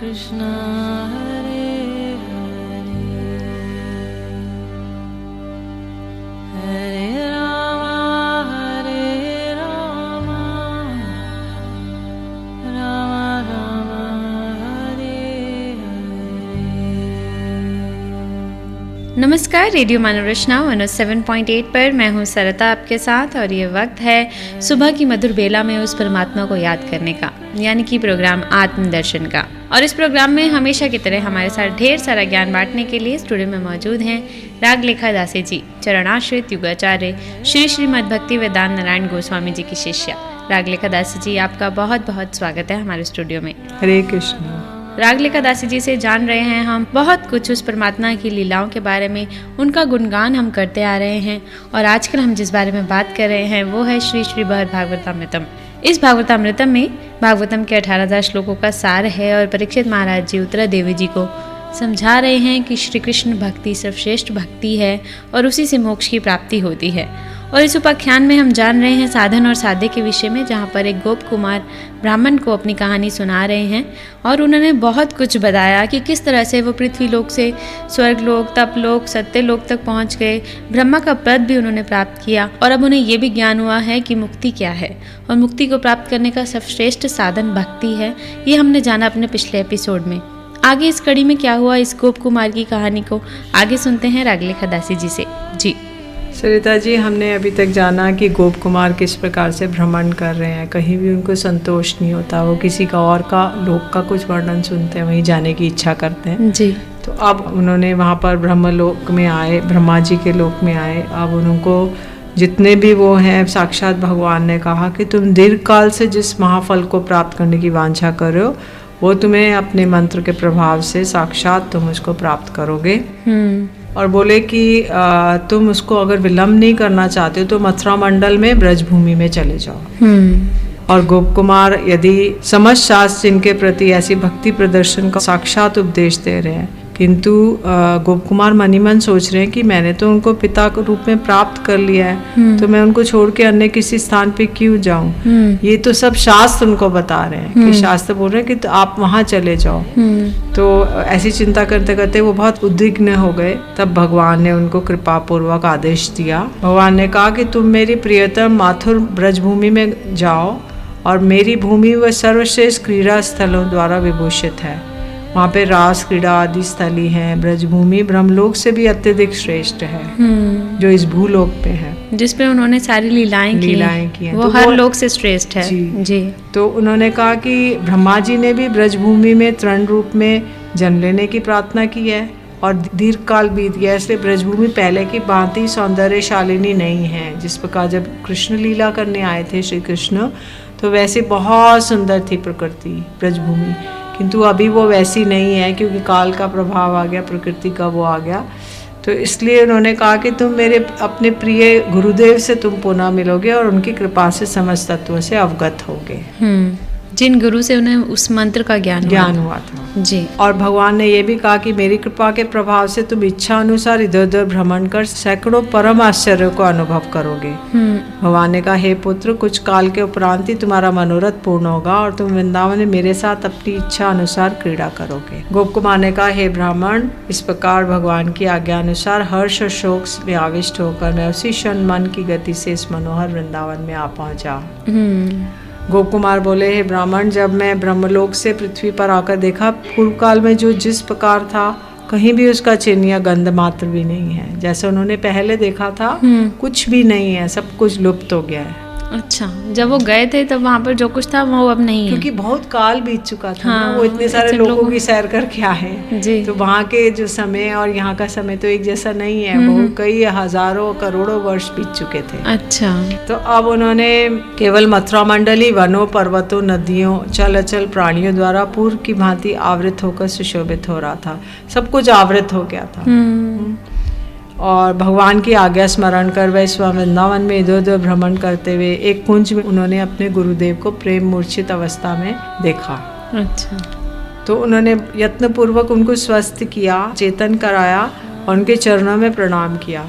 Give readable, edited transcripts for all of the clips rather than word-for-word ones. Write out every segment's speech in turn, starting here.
कृष्ण हरे हरे हरे राम राम राम हरे हरे। नमस्कार, रेडियो मानव रचना 107.8 पर मैं हूं सरता आपके साथ और ये वक्त है सुबह की मधुर बेला में उस परमात्मा को याद करने का, यानी कि प्रोग्राम आत्मदर्शन का। और इस प्रोग्राम में हमेशा की तरह हमारे साथ ढेर सारा ज्ञान बांटने के लिए स्टूडियो में मौजूद हैं रागलेखा दासी जी, चरणाश्रित युगाचार्य श्री श्रीमद् भक्ति वेदांत नारायण गोस्वामी जी की शिष्या। रागलेखा दासी जी, आपका बहुत बहुत स्वागत है हमारे स्टूडियो में। हरे कृष्ण। रागलेखा दासी जी से जान रहे हैं हम बहुत कुछ उस परमात्मा की लीलाओं के बारे में, उनका गुणगान हम करते आ रहे हैं। और आजकल हम जिस बारे में बात कर रहे हैं वो है श्री श्री भागवतामृतम। इस भागवतामृतम में भागवतम के 18,000 श्लोकों का सार है और परीक्षित महाराज जी उत्तरा देवी जी को समझा रहे हैं कि श्री कृष्ण भक्ति सर्वश्रेष्ठ भक्ति है और उसी से मोक्ष की प्राप्ति होती है। और इस उपाख्यान में हम जान रहे हैं साधन और साध्य के विषय में, जहाँ पर एक गोप कुमार ब्राह्मण को अपनी कहानी सुना रहे हैं और उन्होंने बहुत कुछ बताया कि किस तरह से वो पृथ्वी लोक से स्वर्ग लोक, तप लोक, सत्य लोक तक पहुँच गए। ब्रह्मा का पद भी उन्होंने प्राप्त किया और अब उन्हें ये भी ज्ञान हुआ है कि मुक्ति क्या है और मुक्ति को प्राप्त करने का सर्वश्रेष्ठ साधन भक्ति है। ये हमने जाना अपने पिछले एपिसोड में। आगे इस कड़ी में क्या हुआ, इस गोप कुमार की कहानी को आगे सुनते हैं रागलेखा दासी जी से। जी सरिता जी, हमने अभी तक जाना कि गोप कुमार किस प्रकार से भ्रमण कर रहे हैं, कहीं भी उनको संतोष नहीं होता, वो किसी का और का लोक का कुछ वर्णन सुनते हैं, वहीं जाने की इच्छा करते हैं। जी। तो अब उन्होंने वहाँ पर ब्रह्मलोक में आए, ब्रह्मा जी के लोक में आए। अब उनको जितने भी वो हैं, साक्षात भगवान ने कहा कि तुम दीर्घ काल से जिस महाफल को प्राप्त करने की वांछा कर रहे हो वो तुम्हें अपने मंत्र के प्रभाव से साक्षात तुम उसको प्राप्त करोगे। और बोले कि तुम उसको अगर विलम्ब नहीं करना चाहते हो तो मथुरा मंडल में ब्रजभूमि में चले जाओ। और गोप कुमार यदि समस्त शास्त्र जिनके प्रति ऐसी भक्ति प्रदर्शन का साक्षात उपदेश दे रहे हैं, किंतु गोप कुमार मनी मन सोच रहे हैं कि मैंने तो उनको पिता के रूप में प्राप्त कर लिया है, तो मैं उनको छोड़ के अन्य किसी स्थान पे क्यों जाऊं। ये तो सब शास्त्र उनको बता रहे हैं कि शास्त्र बोल रहे हैं कि तो आप वहां चले जाओ। तो ऐसी चिंता करते करते वो बहुत उद्विग्न हो गए। तब भगवान ने उनको कृपा पूर्वक आदेश दिया। भगवान ने कहा कि तुम मेरी प्रियतम माथुर ब्रजभूमि में जाओ और मेरी भूमि वह सर्वश्रेष्ठ क्रीड़ा स्थलों द्वारा विभूषित है। वहाँ पे रास क्रीड़ा आदि स्थली हैं। ब्रजभूमि ब्रह्मलोक से भी अत्यधिक श्रेष्ठ है, जो इस भूलोक पे है, जिस पे उन्होंने सारी लीलाएं की हैं। वो हर लोक से श्रेष्ठ है। जी। तो उन्होंने कहा कि ब्रह्मा जी ने भी ब्रजभूमि में तृण रूप में जन्म लेने की प्रार्थना की है और दीर्घ काल बीत गया, इसलिए ब्रजभूमि पहले की भांति सौंदर्यशालिनी नहीं है। जिस प्रकार जब कृष्ण लीला करने आए थे श्री कृष्ण, तो वैसे बहुत सुंदर थी प्रकृति ब्रजभूमि, किंतु अभी वो वैसी नहीं है क्योंकि काल का प्रभाव आ गया, प्रकृति का वो आ गया। तो इसलिए उन्होंने कहा कि तुम मेरे अपने प्रिय गुरुदेव से तुम पुनः मिलोगे और उनकी कृपा से समस्त तत्वों से अवगत होगे। जिन गुरु से उन्हें उस मंत्र का ज्ञान हुआ था। जी। और भगवान ने ये भी कहा कि मेरी कृपा के प्रभाव से तुम इच्छा अनुसार इधर उधर भ्रमण कर सैकड़ों परम आश्चर्य को अनुभव करोगे। भगवान ने कहा, हे पुत्र, कुछ काल के उपरांत ही तुम्हारा मनोरथ पूर्ण होगा और तुम वृंदावन में मेरे साथ अपनी इच्छा अनुसार क्रीड़ा करोगे। गोप कुमार ने कहा, हे ब्राह्मण, इस प्रकार भगवान की आज्ञा अनुसार हर्ष और शोक में आविष्ट होकर मैं उसी क्षण मन की गति से इस मनोहर वृंदावन में आ पहुंचा। गोप कुमार बोले, हे ब्राह्मण, जब मैं ब्रह्मलोक से पृथ्वी पर आकर देखा, पूर्व काल में जो जिस प्रकार था कहीं भी उसका चिन्ह या गंध मात्र भी नहीं है। जैसे उन्होंने पहले देखा था कुछ भी नहीं है, सब कुछ लुप्त हो गया है। अच्छा, जब वो गए थे तब वहाँ पर जो कुछ था वो अब नहीं है, क्योंकि बहुत काल बीत चुका था। हाँ, वो इतने सारे लोगों की सैर करके आए जी। तो वहाँ के जो समय और यहाँ का समय तो एक जैसा नहीं है। वो कई हजारों करोड़ों वर्ष बीत चुके थे। अच्छा। तो अब उन्होंने केवल मथुरा मंडली वनों, पर्वतों, नदियों, चल अचल प्राणियों द्वारा पूर्व की भांति आवृत होकर सुशोभित हो रहा था। सब कुछ आवृत हो गया था। और भगवान की आज्ञा स्मरण कर वह इस वृंदावन में इधर उधर भ्रमण करते हुए एक कुंज में उन्होंने अपने गुरुदेव को प्रेम मूर्छित अवस्था में देखा। अच्छा। तो उन्होंने यत्न पूर्वक उनको स्वस्थ किया, चेतन कराया और उनके चरणों में प्रणाम किया।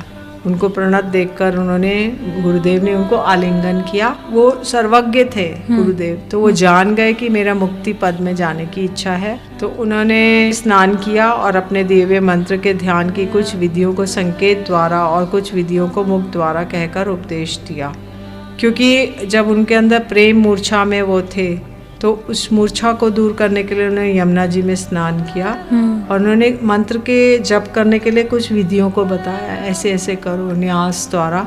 उनको प्रणत देखकर उन्होंने, गुरुदेव ने उनको आलिंगन किया। वो सर्वज्ञ थे गुरुदेव, तो वो जान गए कि मेरा मुक्ति पद में जाने की इच्छा है। तो उन्होंने स्नान किया और अपने दिव्य मंत्र के ध्यान की कुछ विधियों को संकेत द्वारा और कुछ विधियों को मुख द्वारा कहकर उपदेश दिया। क्योंकि जब उनके अंदर प्रेम मूर्छा में वो थे, तो उस मूर्छा को दूर करने के लिए उन्होंने यमुना जी में स्नान किया और उन्होंने मंत्र के जप करने के लिए कुछ विधियों को बताया, ऐसे ऐसे करो न्यास द्वारा,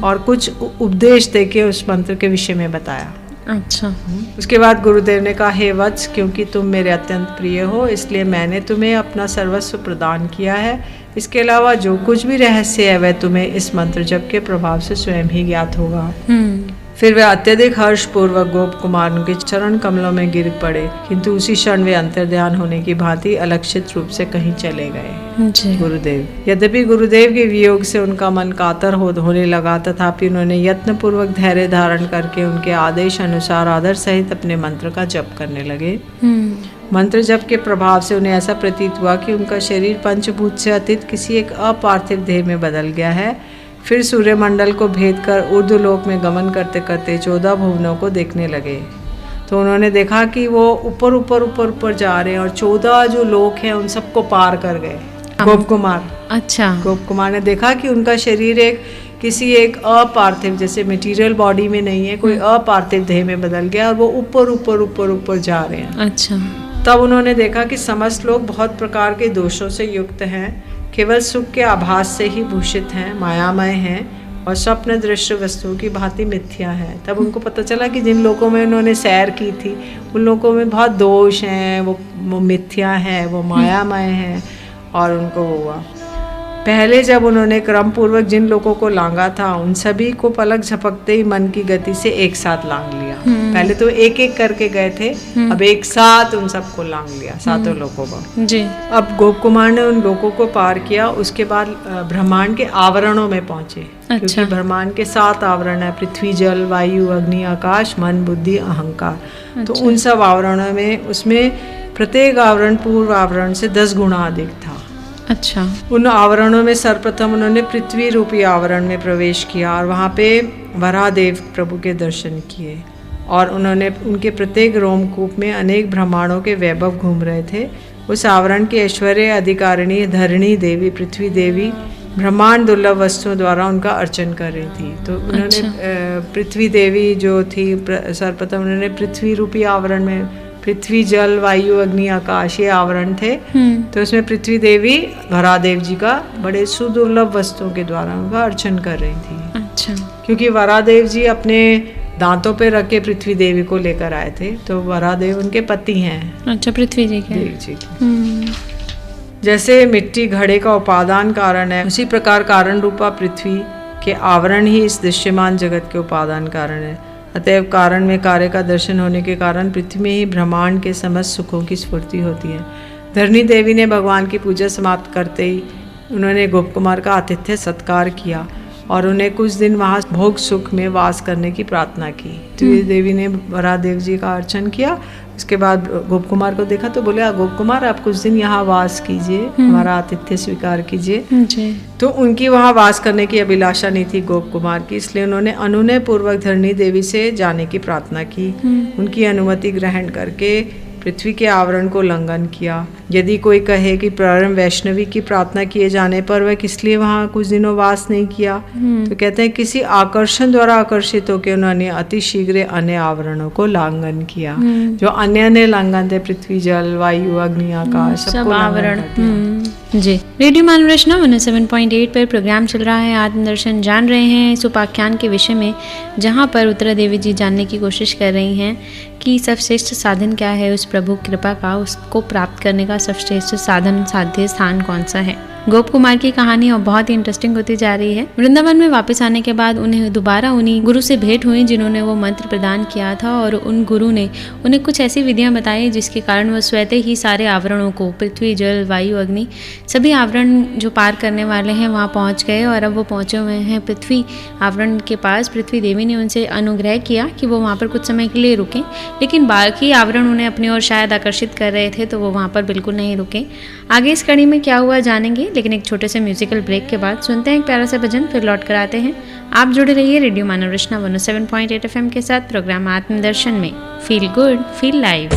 और कुछ उपदेश देके उस मंत्र के विषय में बताया। अच्छा। उसके बाद गुरुदेव ने कहा, हे वत्स, क्योंकि तुम मेरे अत्यंत प्रिय हो इसलिए मैंने तुम्हें अपना सर्वस्व प्रदान किया है। इसके अलावा जो कुछ भी रहस्य है वह तुम्हें इस मंत्र जप के प्रभाव से स्वयं ही ज्ञात होगा। फिर वे अत्यधिक हर्ष पूर्वक गोप कुमार उनके चरण कमलों में गिर पड़े, किंतु उसी क्षण वे अंतर्ध्यान होने की भांति अलक्षित रूप से कहीं चले गए। गुरुदेव, यद्यपि गुरुदेव के वियोग से उनका मन कातर होने लगा, तथापि उन्होंने यत्न पूर्वक धैर्य धारण करके उनके आदेश अनुसार आदर सहित अपने मंत्र का जप करने लगे। मंत्र जप के प्रभाव से उन्हें ऐसा प्रतीत हुआ कि उनका शरीर पंचभूत से अतीत किसी एक अपार्थिव देह में बदल गया है। फिर सूर्यमंडल को भेद कर ऊर्ध्वलोक में गमन करते करते 14 भुवनों को देखने लगे। तो उन्होंने देखा कि वो ऊपर ऊपर ऊपर ऊपर जा रहे हैं और 14 जो लोक हैं उन सबको पार कर गए। गोप कुमार, अच्छा, गोप कुमार ने देखा कि उनका शरीर किसी एक अपार्थिव, जैसे मटेरियल बॉडी में नहीं है, कोई अपार्थिव देह में बदल गया और वो ऊपर ऊपर ऊपर ऊपर जा रहे हैं। अच्छा। तब उन्होंने देखा कि समस्त लोग बहुत प्रकार के दोषों से युक्त हैं, केवल सुख के आभास से ही भूषित हैं, मायामय हैं और स्वप्न दृश्य वस्तुओं की भांति मिथ्या है। तब उनको पता चला कि जिन लोगों में उन्होंने सैर की थी उन लोगों में बहुत दोष हैं, वो मिथ्या हैं, वो मायामय हैं, और उनको हुआ। पहले जब उन्होंने क्रम पूर्वक जिन लोगों को लांगा था उन सभी को पलक झपकते ही मन की गति से एक साथ लांग लिया। पहले तो एक एक करके गए थे, अब एक साथ उन सबको लांग लिया, सातों लोगों को जी। अब गोप कुमार ने उन लोगों को पार किया। उसके बाद ब्रह्मांड के आवरणों में पहुंचे। अच्छा। क्योंकि ब्रह्मांड के 7 आवरण है, पृथ्वी, जल, वायु, अग्नि, आकाश, मन, बुद्धि, अहंकार। तो उन सब आवरणों में, उसमें प्रत्येक आवरण पूर्व आवरण से 10 गुना अधिक था। अच्छा। उन आवरणों में सर्वप्रथम उन्होंने पृथ्वी रूपी आवरण में प्रवेश किया और वहाँ पे वराहदेव प्रभु के दर्शन किए, और उन्होंने उनके प्रत्येक रोमकूप में अनेक ब्रह्मांडों के वैभव घूम रहे थे। उस आवरण की ऐश्वर्य अधिकारिणी धरणी देवी, पृथ्वी देवी ब्रह्मांड दुर्लभ वस्तुओं द्वारा उनका अर्चन कर रही थी। तो उन्होंने पृथ्वी देवी जो थी, सर्वप्रथम उन्होंने पृथ्वी रूपी आवरण में, पृथ्वी, जल, वायु, अग्नि, आकाश, ये आवरण थे। तो उसमें पृथ्वी देवी वराहदेव जी का बड़े सुदुर्लभ वस्तुओं के द्वारा उनका अर्चन कर रही थी। अच्छा। क्योंकि वराहदेव जी अपने दांतों पे रख के पृथ्वी देवी को लेकर आए थे, तो वराहदेव उनके पति हैं। अच्छा, पृथ्वी जी के। जी। जैसे मिट्टी घड़े का उपादान कारण है, उसी प्रकार कारण रूपा पृथ्वी के आवरण ही इस दृश्यमान जगत के उपादान कारण है। अतएव कारण में कार्य का दर्शन होने के कारण पृथ्वी में ही ब्रह्मांड के समस्त सुखों की स्फूर्ति होती है। धरणी देवी ने भगवान की पूजा समाप्त करते ही उन्होंने गोप कुमार का आतिथ्य सत्कार किया और उन्हें कुछ दिन वहाँ भोग सुख में वास करने की प्रार्थना की। तो देवी ने वराहदेव जी का अर्चन किया। उसके बाद गोप कुमार को देखा तो बोले, गोप कुमार आप कुछ दिन यहाँ वास कीजिए, हमारा आतिथ्य स्वीकार कीजिए। तो उनकी वहाँ वास करने की अभिलाषा नहीं थी गोप कुमार की, इसलिए उन्होंने अनुनय पूर्वक धरणी देवी से जाने की प्रार्थना की। उनकी अनुमति ग्रहण करके पृथ्वी के आवरण को उल्लंघन किया। यदि कोई कहे कि परम वैष्णवी की प्रार्थना किए जाने पर वह किस लिए वहाँ कुछ दिनों वास नहीं किया, तो कहते हैं किसी आकर्षण द्वारा आकर्षित होकर उन्होंने अति शीघ्र अन्य आवरणों को उल्लंघन किया। जो अन्य उल्लंघन थे, पृथ्वी, जल, वायु, अग्नि, आकाश, सब आवरण। जी, रेडियो मानव रचना 107.8 पर प्रोग्राम चल रहा है आत्मदर्शन। जान रहे हैं इस उपाख्यान के विषय में, जहाँ पर उत्तरा देवी जी जानने की कोशिश कर रही हैं कि सर्वश्रेष्ठ साधन क्या है उस प्रभु कृपा का, उसको प्राप्त करने का सर्वश्रेष्ठ साधन साध्य स्थान कौन सा है। गोप कुमार की कहानी और बहुत ही इंटरेस्टिंग होती जा रही है। वृंदावन में वापस आने के बाद उन्हें दोबारा उन्हीं गुरु से भेंट हुई जिन्होंने वो मंत्र प्रदान किया था, और उन गुरु ने उन्हें कुछ ऐसी विधियां बताई जिसके कारण वह स्वतः ही सारे आवरणों को, पृथ्वी, जल, वायु, अग्नि, सभी आवरण जो पार करने वाले हैं वहाँ पहुँच गए। और अब वो पहुँचे हुए हैं पृथ्वी आवरण के पास। पृथ्वी देवी ने उनसे अनुग्रह किया कि वो वहाँ पर कुछ समय के लिए रुकें, लेकिन बाकी आवरण उन्हें अपनी ओर शायद आकर्षित कर रहे थे, तो वो वहाँ पर बिल्कुल नहीं रुके। आगे इस कड़ी में क्या हुआ जानेंगे, लेकिन एक छोटे से म्यूजिकल ब्रेक के बाद सुनते हैं एक प्यारा सा भजन, फिर लौट कर आते हैं। आप जुड़े रहिए रेडियो मानव रचना 107.8 FM के साथ प्रोग्राम आत्मदर्शन में। Feel good, feel live.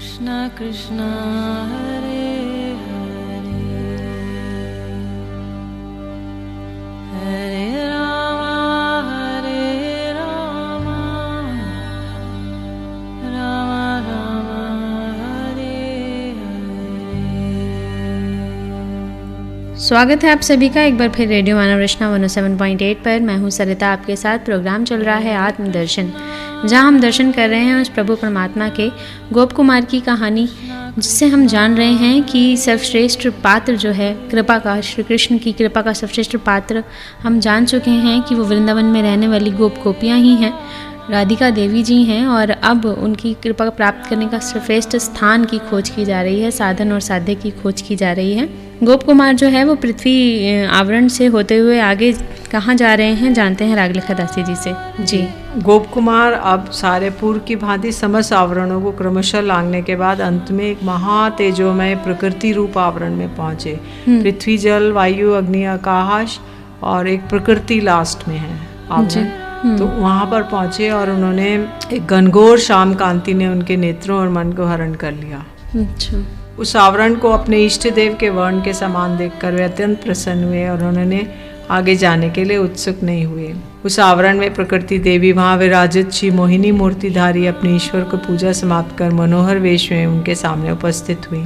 Krishna Krishna Hare Hare Hare Rama Rama Rama Hare Hare। स्वागत है आप सभी का एक बार फिर रेडियो मानव रचना 107.8 पर। मैं हूं सरिता, आपके साथ प्रोग्राम चल रहा है आत्मदर्शन, जहां हम दर्शन कर रहे हैं उस प्रभु परमात्मा के गोप कुमार की कहानी, जिससे हम जान रहे हैं कि सर्वश्रेष्ठ पात्र जो है कृपा का, श्री कृष्ण की कृपा का सर्वश्रेष्ठ पात्र हम जान चुके हैं कि वो वृंदावन में रहने वाली गोप गोपियाँ ही हैं, राधिका देवी जी हैं। और अब उनकी कृपा प्राप्त करने का सर्वश्रेष्ठ स्थान की खोज की जा रही है, साधन और साध्य की खोज की जा रही है। गोप कुमार जो है वो पृथ्वी आवरण से होते हुए आगे कहाँ जा रहे हैं, जानते हैं रागलिखा दासी जी से। जी, गोप कुमार अब सारे पूर्व की भांति समस्त आवरणों को क्रमशः लांघने के बाद अंत में एक महातेजोमय प्रकृति रूप आवरण में पहुंचे। पृथ्वी, जल, वायु, अग्नि, आकाश और एक प्रकृति लास्ट में है आवरण। तो वहाँ पर पहुंचे और उन्होंने एक घनघोर शाम कांति ने उनके नेत्रों और मन को हरण कर लिया। अच्छा। उस आवरण को अपने इष्ट देव के वर्ण के समान देखकर वे अत्यंत प्रसन्न हुए और उन्होंने आगे जाने के लिए उत्सुक नहीं हुए। उस आवरण में प्रकृति देवी वहाँ विराजित श्री मोहिनी मूर्तिधारी अपने ईश्वर को पूजा समाप्त कर मनोहर वेश में उनके सामने उपस्थित हुई।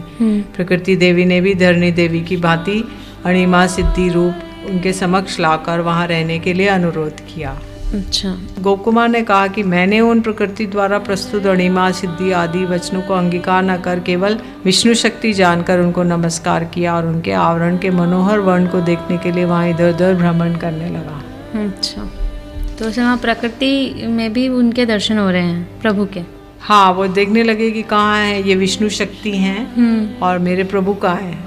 प्रकृति देवी ने भी धरणी देवी की भांति अणिमा सिद्धि रूप उनके समक्ष लाकर वहाँ रहने के लिए अनुरोध किया। अच्छा। गोप कुमार ने कहा कि मैंने उन प्रकृति द्वारा प्रस्तुत अणिमा सिद्धि आदि वचनों को अंगीकार न कर केवल विष्णु शक्ति जानकर उनको नमस्कार किया और उनके आवरण के मनोहर वर्ण को देखने के लिए वहाँ इधर उधर भ्रमण करने लगा। अच्छा, तो वहाँ प्रकृति में भी उनके दर्शन हो रहे हैं प्रभु के। हाँ, वो देखने लगे कि कहाँ है ये विष्णु शक्ति हैं और मेरे प्रभु कहाँ है।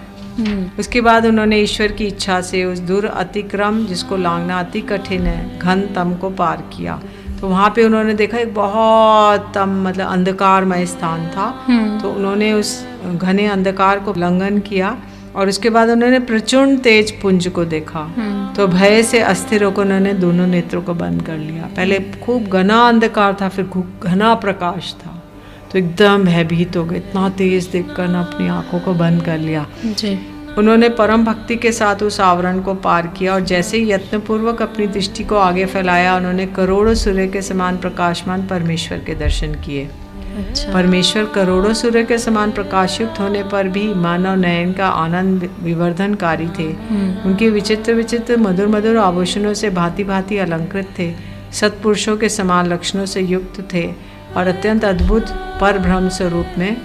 उसके बाद उन्होंने ईश्वर की इच्छा से उस दूर अतिक्रम, जिसको लांघना अति कठिन है, घन तम को पार किया। तो वहाँ पे उन्होंने देखा एक बहुत तम मतलब अंधकारमय स्थान था। तो उन्होंने उस घने अंधकार को उल्लंघन किया और उसके बाद उन्होंने प्रचंड तेज पुंज को देखा। तो भय से अस्थिर होकर उन्होंने दोनों नेत्रों को बंद कर लिया। पहले खूब घना अंधकार था, फिर खूब घना प्रकाश था, तो एकदम भयभीत हो गए। इतना तेज देखकर ना अपनी आंखों को बंद कर लिया। जी। उन्होंने परम भक्ति के साथ उस आवरण को पार किया और जैसे ही यत्नपूर्वक अपनी दृष्टि को आगे फैलाया, उन्होंने करोड़ों सूर्य के समान प्रकाशमान परमेश्वर के दर्शन किए। अच्छा। परमेश्वर करोड़ों सूर्य के समान प्रकाशयुक्त होने पर भी मानव नयन का आनंद विवर्धनकारी थे। उनके विचित्र विचित्र मधुर मधुर आभूषणों से भांति भांति अलंकृत थे, सत्पुरुषों के समान लक्षणों से युक्त थे और अत्यंत अद्भुत पर ब्रह्म स्वरूप में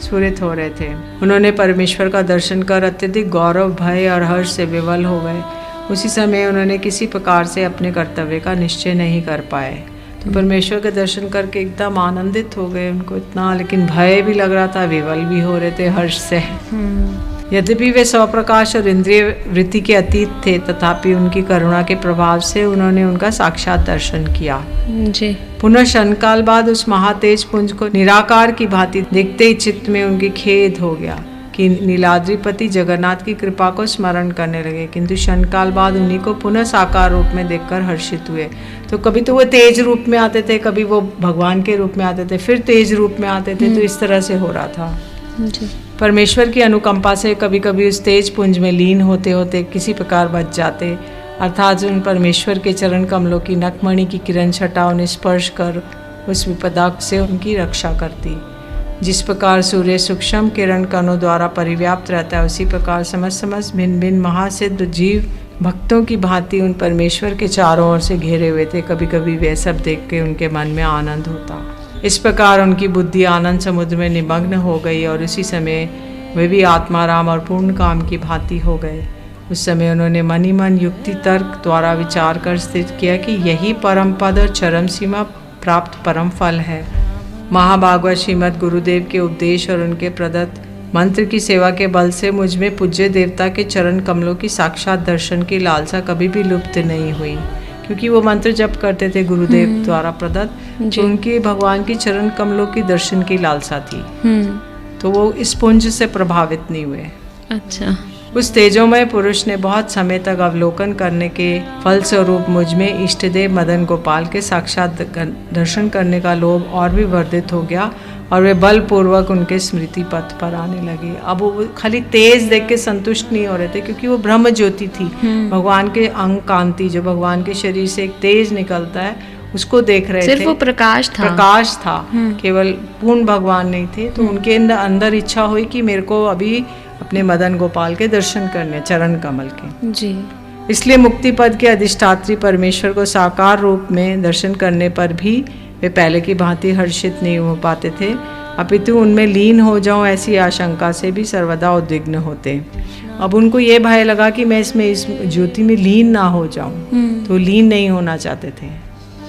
स्फुरित हो रहे थे। उन्होंने परमेश्वर का दर्शन कर अत्यधिक गौरव, भय और हर्ष से विवल हो गए। उसी समय उन्होंने किसी प्रकार से अपने कर्तव्य का निश्चय नहीं कर पाए। तो परमेश्वर के दर्शन करके एकदम आनंदित हो गए उनको इतना, लेकिन भय भी लग रहा था, विवल भी हो रहे थे हर्ष से। यद्यपि वे स्वप्रकाश और इंद्रिय वृत्ति के अतीत थे, तथापि उनकी करुणा के प्रभाव से उन्होंने उनका साक्षात दर्शन किया। जी। पुनः क्षणकाल बाद उस महातेज पुंज को निराकार की भांति देखते ही चित्त में उनकी खेद हो गया कि नीलाद्रिपति जगन्नाथ की कृपा को स्मरण करने लगे, किंतु क्षणकाल बाद उन्हीं को पुनः साकार रूप में देखकर हर्षित हुए। तो कभी तो वो तेज रूप में आते थे, कभी वो भगवान के रूप में आते थे, फिर तेज रूप में आते थे, तो इस तरह से हो रहा था। जी। परमेश्वर की अनुकंपा से कभी कभी उस तेज पुंज में लीन होते होते किसी प्रकार बच जाते, अर्थात उन परमेश्वर के चरण कमलों की नखमणि की किरण छटा उन्हें स्पर्श कर उस विपदा से उनकी रक्षा करती। जिस प्रकार सूर्य सूक्ष्म किरण कणों द्वारा परिव्याप्त रहता है, उसी प्रकार समस्त भिन्न भिन्न महासिद्ध जीव भक्तों की भांति उन परमेश्वर के चारों ओर से घेरे हुए थे। कभी कभी वे सब देख के उनके मन में आनंद होता। इस प्रकार उनकी बुद्धि आनंद समुद्र में निमग्न हो गई और उसी समय वे भी आत्माराम और पूर्ण काम की भांति हो गए। उस समय उन्होंने मन ही मन युक्ति तर्क द्वारा विचार कर स्थित किया कि यही परम पद और चरम सीमा प्राप्त परम फल है। महाभागवत श्रीमद् गुरुदेव के उपदेश और उनके प्रदत्त मंत्र की सेवा के बल से मुझ में पूज्य देवता के चरण कमलों की साक्षात दर्शन की लालसा कभी भी लुप्त नहीं हुई, क्योंकि वो मंत्र जप करते थे गुरुदेव द्वारा प्रदत्त, तो उनकी भगवान की चरण कमलों की दर्शन की लालसा थी। तो वो इस पुंज से प्रभावित नहीं हुए। अच्छा। उस तेजोमय पुरुष ने बहुत समय तक अवलोकन करने के फलस्वरूप मुझ में इष्टदेव मदन गोपाल के साक्षात दर्शन करने का लोभ और भी वर्धित हो गया और वे बलपूर्वक उनके स्मृति पथ पर आने लगे। अब वो खाली तेज देख के संतुष्ट नहीं हो रहे थे, क्योंकि वो ब्रह्म ज्योति थी। भगवान के अंग कांति, जो भगवान के शरीर से एक तेज निकलता है, उसको देख रहे थे। सिर्फ वो प्रकाश था, केवल पूर्ण भगवान नहीं थे। तो उनके अंदर इच्छा हुई कि मेरे को अभी अपने मदन गोपाल के दर्शन करने, चरण कमल के जी। इसलिए मुक्ति पद के अधिष्ठात्री परमेश्वर को साकार रूप में दर्शन करने पर भी वे पहले की भांति हर्षित नहीं हो पाते थे, अपितु उनमें लीन हो जाऊं ऐसी आशंका से भी सर्वदा उद्विग्न होते। अब उनको ये भय लगा कि मैं इस ज्योति में लीन ना हो जाऊं, तो लीन नहीं होना चाहते थे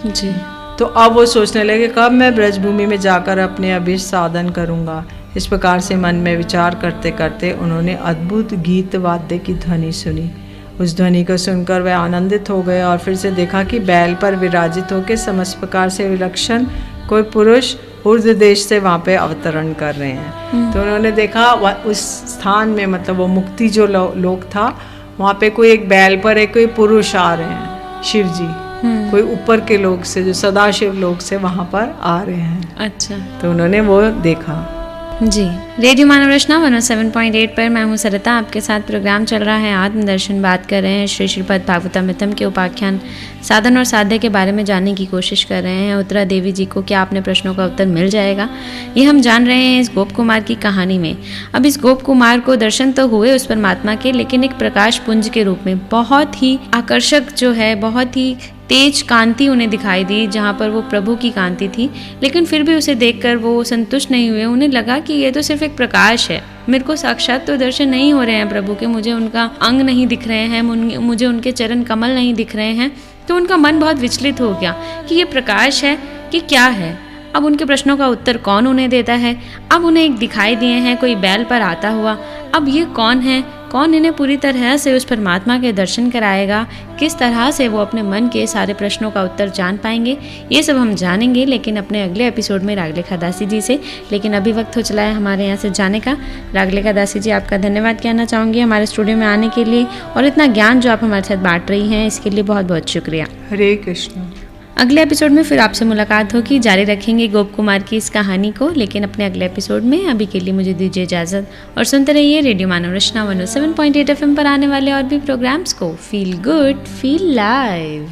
जी। तो अब वो सोचने लगे कब मैं ब्रजभूमि में जाकर अपने अभीष्ट साधन करूंगा। इस प्रकार से मन में विचार करते करते उन्होंने अद्भुत गीत वाद्य की ध्वनि सुनी। उस ध्वनि को सुनकर वे आनंदित हो गए और फिर से देखा कि बैल पर विराजित होकर समस्त प्रकार से विलक्षण कोई पुरुष ऊर्ध्व देश से वहाँ पे अवतरण कर रहे हैं। तो उन्होंने देखा उस स्थान में, मतलब वो मुक्ति जो लोक था, वहाँ पे कोई एक बैल पर एक कोई पुरुष आ रहे हैं, शिव जी कोई ऊपर के लोग से, जो सदाशिव लोग से वहाँ पर आ रहे हैं। अच्छा। तो उन्होंने वो देखा जी। रेडियो मानव रचना 107.8 पर मैं हूँ सरिता, आपके साथ प्रोग्राम चल रहा है आत्मदर्शन। बात कर रहे हैं श्री श्रीमद् भागवतामृतम के उपाख्यान साधन और साध्य के बारे में जानने की कोशिश कर रहे हैं। उत्तरा देवी जी को क्या अपने प्रश्नों का उत्तर मिल जाएगा, ये हम जान रहे हैं इस गोप कुमार की कहानी में। अब इस गोप कुमार को दर्शन तो हुए उस परमात्मा के, लेकिन एक प्रकाश पुंज के रूप में बहुत ही आकर्षक जो है, बहुत ही तेज कांति उन्हें दिखाई दी, जहाँ पर वो प्रभु की कांति थी। लेकिन फिर भी उसे देखकर वो संतुष्ट नहीं हुए। उन्हें लगा कि ये तो सिर्फ एक प्रकाश है, मेरे को साक्षात तो दर्शन नहीं हो रहे हैं प्रभु के, मुझे उनका अंग नहीं दिख रहे हैं, मुझे उनके चरण कमल नहीं दिख रहे हैं। तो उनका मन बहुत विचलित हो गया कि ये प्रकाश है कि क्या है। अब उनके प्रश्नों का उत्तर कौन उन्हें देता है। अब उन्हें एक दिखाई दिए हैं कोई बैल पर आता हुआ। अब ये कौन है, कौन इन्हें पूरी तरह से उस परमात्मा के दर्शन कराएगा, किस तरह से वो अपने मन के सारे प्रश्नों का उत्तर जान पाएंगे, ये सब हम जानेंगे लेकिन अपने अगले एपिसोड में रागलेखा दासी जी से। लेकिन अभी वक्त हो चला है हमारे यहाँ से जाने का। रागलेखा दासी जी, आपका धन्यवाद कहना चाहूँगी हमारे स्टूडियो में आने के लिए, और इतना ज्ञान जो आप हमारे साथ बांट रही हैं इसके लिए बहुत बहुत शुक्रिया। हरे कृष्ण। अगले एपिसोड में फिर आपसे मुलाकात होगी, जारी रखेंगे गोप कुमार की इस कहानी को, लेकिन अपने अगले एपिसोड में। अभी के लिए मुझे दीजिए इजाज़त और सुनते रहिए रेडियो मानव रचना 107.8 FM पर आने वाले और भी प्रोग्राम्स को। Feel good, feel live.